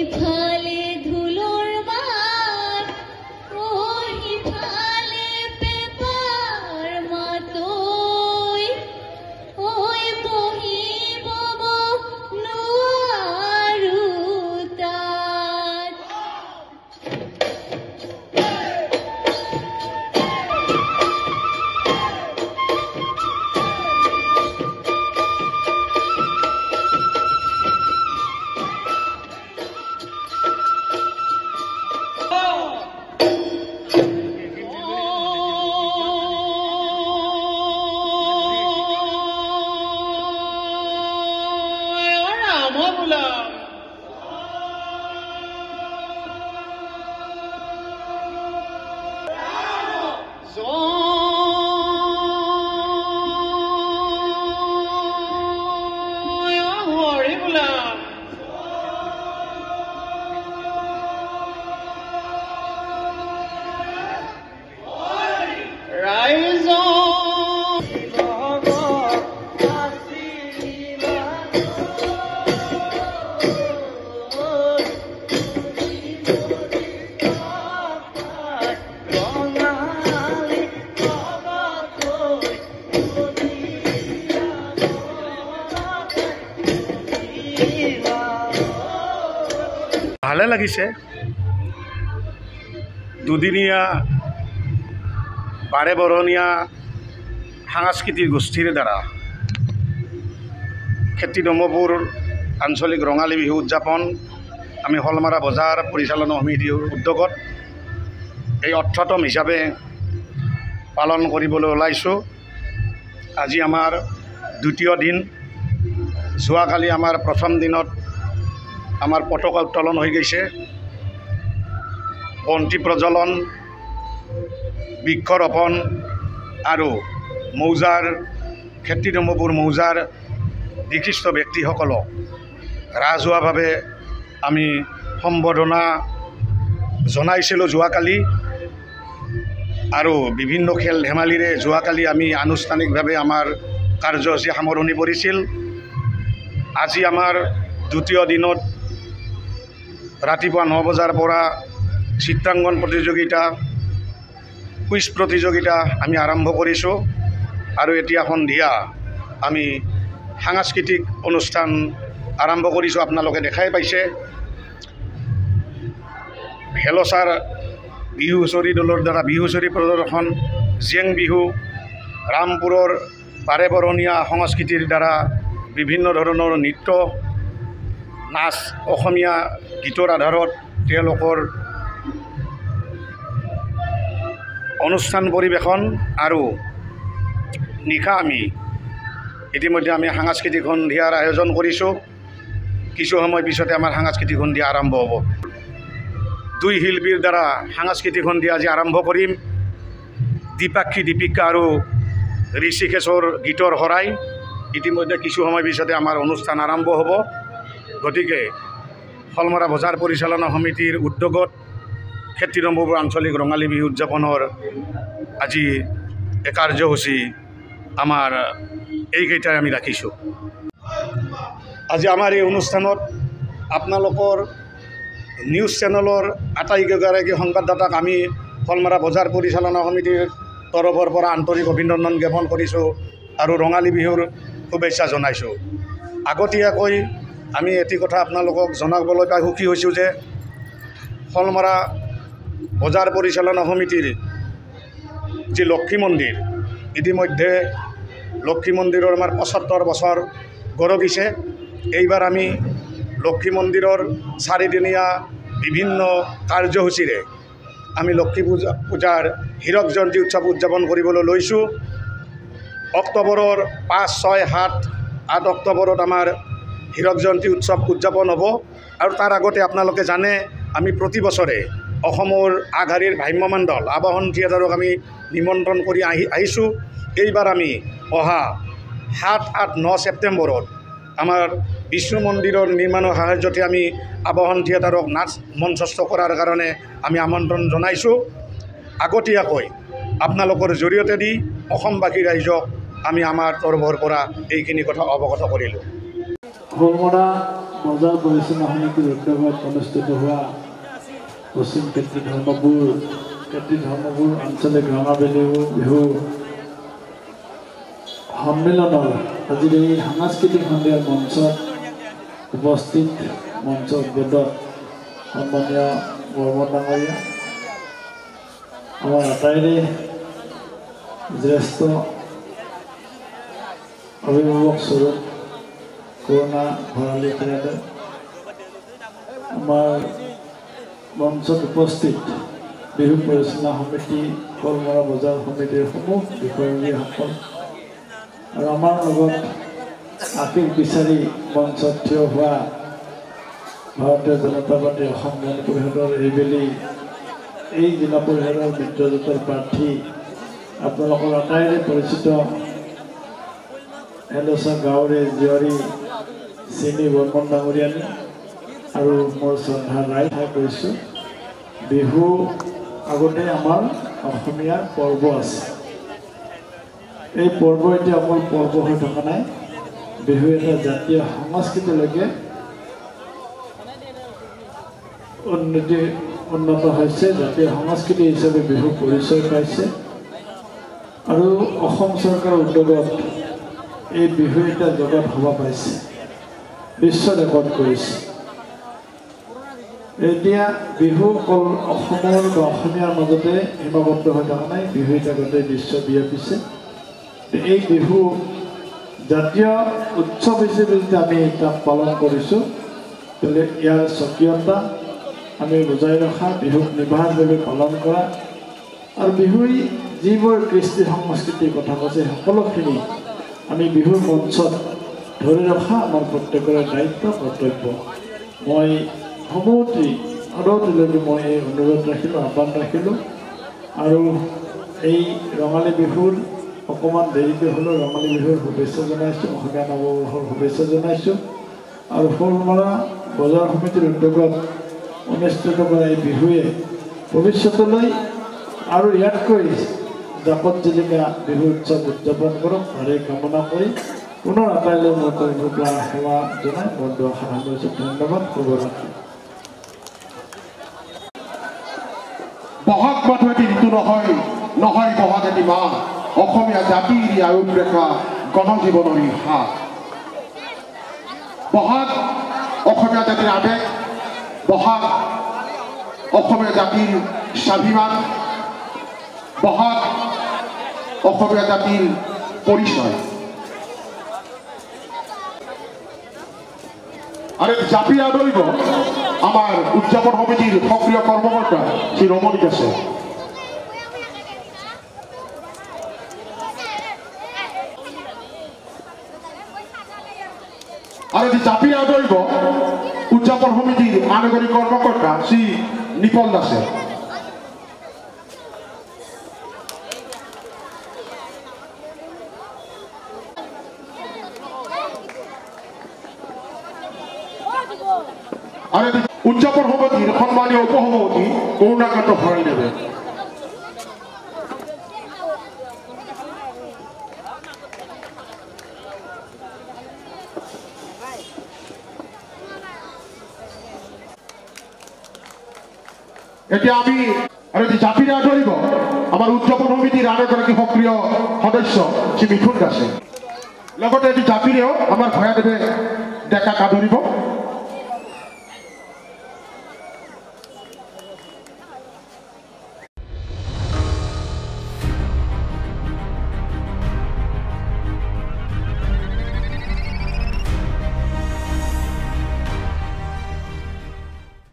ইফালে ধুলোৰ মাঠ ওই ইফালে পেপাৰ মাতই ওই বহিব নোৱাৰো তাত ভালে লাগিছে দুদিনীয়া বাৰে বৰণীয়া সাংস্কৃতিক গোষ্ঠীৰ দ্বাৰা খেতি নমপুৰ আঞ্চলিক ৰঙালী বিহু উদযাপন আমি হলমাৰা বজাৰ পৰিচালনা সমিতিৰ উদ্যোগত এই ৮ম হিচাপে পালন কৰিবলৈ ওলাইছোঁ। আজি আমাৰ দ্বিতীয় দিন। যোৱাকালি আমাৰ প্ৰথম দিনত আমাৰ পতাকা উত্তোলন হৈ গৈছে, বন্তি প্ৰজ্বলন, বৃক্ষৰোপণ আৰু মৌজাৰ খেতি নমপুৰ মৌজাৰ বিশিষ্ট ব্যক্তিসকলক ৰাজহুৱাভাৱে আমি সম্বৰ্ধনা জনাইছিলোঁ যোৱাকালি আৰু বিভিন্ন খেল ধেমালিৰে যোৱাকালি আমি আনুষ্ঠানিকভাৱে আমাৰ কাৰ্যসূচী সামৰণি পৰিছিল। আজি আমাৰ দ্বিতীয় দিনত ৰাতিপুৱা ৯ বজাৰ পৰা চিত্ৰাংকন প্ৰতিযোগিতা, কুইজ প্ৰতিযোগিতা আমি আৰম্ভ কৰিছোঁ আৰু এতিয়া সন্ধিয়া আমি সাংস্কৃতিক অনুষ্ঠান আৰম্ভ কৰিছোঁ। আপোনালোকে দেখাই পাইছে ভেলচাৰ বিহু হুঁচৰি দলৰ দ্বাৰা বিহু হুঁচৰি প্ৰদৰ্শন, জেং বিহু, ৰামপুৰৰ বাৰে বৰণীয়া সংস্কৃতিৰ দ্বাৰা বিভিন্ন ধৰণৰ নৃত্য, নাচ, অসমীয়া গীতৰ আধাৰত তেওঁলোকৰ অনুষ্ঠান পৰিৱেশন আৰু নিশা আমি ইতিমধ্যে আমি সাংস্কৃতিক সন্ধিয়াৰ আয়োজন কৰিছোঁ। কিছু সময় পিছতে আমাৰ সাংস্কৃতিক সন্ধিয়া আৰম্ভ হ'ব। দুই শিল্পীৰ দ্বাৰা সাংস্কৃতিক সন্ধিয়া আজি আৰম্ভ কৰিম। দ্বিপাক্ষী দীপিকা আৰু ঋষিকেশৰ গীতৰ শৰাই। ইতিমধ্যে কিছু সময় পিছতে আমাৰ অনুষ্ঠান আৰম্ভ হ'ব। গতিকে হলমাৰা বজাৰ পৰিচালনা সমিতিৰ উদ্যোগত খেতি নমপুৰ আঞ্চলিক ৰঙালী বিহু উদযাপনৰ আজি এই কাৰ্যসূচী আমাৰ এইকেইটাই আমি ৰাখিছোঁ। আজি আমাৰ এই অনুষ্ঠানত আপোনালোকৰ নিউজ চেনেলৰ আটাইকেইগৰাকী সংবাদদাতাক আমি হলমাৰা বজাৰ পৰিচালনা সমিতিৰ তৰফৰ পৰা আন্তৰিক অভিনন্দন জ্ঞাপন কৰিছোঁ আৰু ৰঙালী বিহুৰ শুভেচ্ছা জনাইছোঁ। আগতীয়াকৈ আমি এটি কথা আপোনালোকক জনাবলৈ পাই সুখী হৈছোঁ যে হলমাৰা বজাৰ পৰিচালনা সমিতিৰ যি লক্ষী মন্দিৰ, ইতিমধ্যে লক্ষী মন্দিৰৰ আমাৰ ৭৫ বছৰ গৰকিছে। এইবাৰ আমি লক্ষী মন্দিৰৰ ৪দিনীয়া বিভিন্ন কাৰ্যসূচীৰে আমি লক্ষী পূজাৰ হীৰক জয়ন্তী উৎসৱ উদযাপন কৰিবলৈ লৈছোঁ। অক্টোবৰৰ ৫, ৬, ৭ অক্টোবৰত আমাৰ হীৰক জয়ন্তী উৎসৱ উদযাপন হ'ব আৰু তাৰ আগতে আপোনালোকে জানে আমি প্ৰতি বছৰে অসমৰ আগশাৰীৰ ভ্ৰাম্যমাণ দল আবাহন থিয়েটাৰক আমি নিমন্ত্ৰণ কৰি আহিছোঁ। এইবাৰ আমি অহা ৭, ৮, ৯ ছেপ্টেম্বৰত আমাৰ বিষ্ণু মন্দিৰৰ নিৰ্মাণৰ সাহায্যতে আমি আবাহন থিয়েটাৰক নাচ মঞ্চস্থ কৰাৰ কাৰণে আমি আমন্ত্ৰণ জনাইছোঁ। আগতীয়াকৈ আপোনালোকৰ জৰিয়তে দি অসমবাসী ৰাইজক আমি আমাৰ তৰফৰ পৰা এইখিনি কথা অৱগত কৰিলোঁ। হলমৰা বজাৰ পৰিচালনা সমিতিৰ উদ্যোগত অনুষ্ঠিত হোৱা পশ্চিম কৃতি ধৰ্মপুৰ আঞ্চলিক ৰঙালী বিহু সন্মিলনৰ আজিৰ এই সাংস্কৃতিক সন্ধিয়াৰ মঞ্চত উপস্থিত মঞ্চ উদ্বোধক সন্মানীয় বৰ্মন ডাঙৰীয়া, আমাৰ আটাইৰে জ্যেষ্ঠ অভিভাৱক স্বৰূপ কৰোণা ভৰালী খেলালে, আমাৰ মঞ্চত উপস্থিত বিহু পৰিচালনা সমিতি, হলমৰা বজাৰ সমিতিৰ সমূহ বিষয়ববীয়াসকল আৰু আমাৰ লগত আশীষ বিচাৰি মঞ্চত থিয় হোৱা ভাৰতীয় জনতা পাৰ্টী অসম গণ পৰিষদৰ এইবেলি এই জিলা পৰিষদৰ মিত্ৰজোঁটৰ প্ৰাৰ্থী আপোনালোকৰ আটাইৰে পৰিচিত এডোচা গাঁৱৰে জীয়ৰী চিনি বৰ্মন ডাঙৰীয়ানী আৰু মোৰ শ্ৰদ্ধা ৰায় ঠাই কৰিছোঁ। বিহু আগতে আমাৰ অসমীয়াৰ পৰ্ব আছে। এই পৰ্ব এতিয়া অকল পৰ্ব হৈ থকা নাই, বিহু এটা জাতীয় সংস্কৃতিলৈকে উন্নত হৈছে, জাতীয় সংস্কৃতি হিচাপে বিহু পৰিচয় পাইছে আৰু অসম চৰকাৰৰ উদ্যোগত এই বিহু এটা জগত সভা পাইছে, বিশ্ব ৰেকৰ্ড কৰিছে। এতিয়া বিহু অকল অসমৰ বা অসমীয়াৰ মাজতে সীমাবদ্ধ হৈ থকা নাই, বিহু এটা গোটেই বিশ্ব বিয়পিছে। এই বিহু জাতীয় উৎসৱ হিচাপে যদি আমি তাক পালন কৰিছোঁ, তেতিয়াহ'লে ইয়াৰ স্বকীয়তা আমি বজাই ৰখা, বিহুক নিৰ্বাহভাৱে পালন কৰা আৰু বিহুই যিবোৰ কৃষ্টি সংস্কৃতিৰ কথা কৈছে সকলোখিনি আমি বিহুৰ মঞ্চত ধৰি ৰখা আমাৰ প্ৰত্যেকৰে দায়িত্ব, কৰ্তব্য। মই সদতিলৈকে মই এই অনুৰোধ ৰাখিলোঁ, আহ্বান ৰাখিলোঁ আৰু এই ৰঙালী বিহুৰ অকণমান দেৰিকৈ হ'লেও ৰঙালী বিহুৰ শুভেচ্ছা জনাইছোঁ, অসমীয়া নৱবৰ্ষৰ শুভেচ্ছা জনাইছোঁ আৰু হলমৰা বজাৰ সমিতিৰ উদ্যোগত অনুষ্ঠিত কৰা এই বিহুৱে ভৱিষ্যতলৈ আৰু ইয়াতকৈ জাকত জিলিকা বিহু উৎসৱ উদযাপন কৰক, তাৰে কামনা কৰি পুনৰ আটাইলৈ মই কৰিব পৰা সেৱা জনাই মোৰ দুআষাৰ সামৰিছোঁ। ধন্যবাদ, শুভৰাত্ৰি। বহাগ মাথো এটি ঋতু নহয়, নহয় বহাগ এটি মাহ, অসমীয়া জাতিৰ আয়ুস ৰেখা গণজীৱনৰ হাত। বহাগ অসমীয়া জাতিৰ আৱেগ, বহাগ অসমীয়া জাতিৰ স্বাভিমান, বহাগ অসমীয়া জাতিৰ পৰিচয়। আর জাপি আদরিব আমার উদযাপন সমিতির সক্রিয় কর্মকর্তা শ্রী রমণী আছে। আর জাপি আদরিব উদযাপন সমিতির আনুগনিক কর্মকর্তা শ্রী নিপল দাসে। আর উদযাপন সমিতির সম্মানীয় উপসভাপতি করুণাকান্ত ভৰাই দেবে। এতিয়া আমি আৰু জাপিৰে আদৰিব আমাৰ উদযাপন সমিতিৰ আন এগৰাকী সক্ৰিয় সদস্য শ্ৰী মিথুন দাসে। লগতে জাপিৰেও আমাৰ ভয়াদেৱে ডেকাক আদৰিব।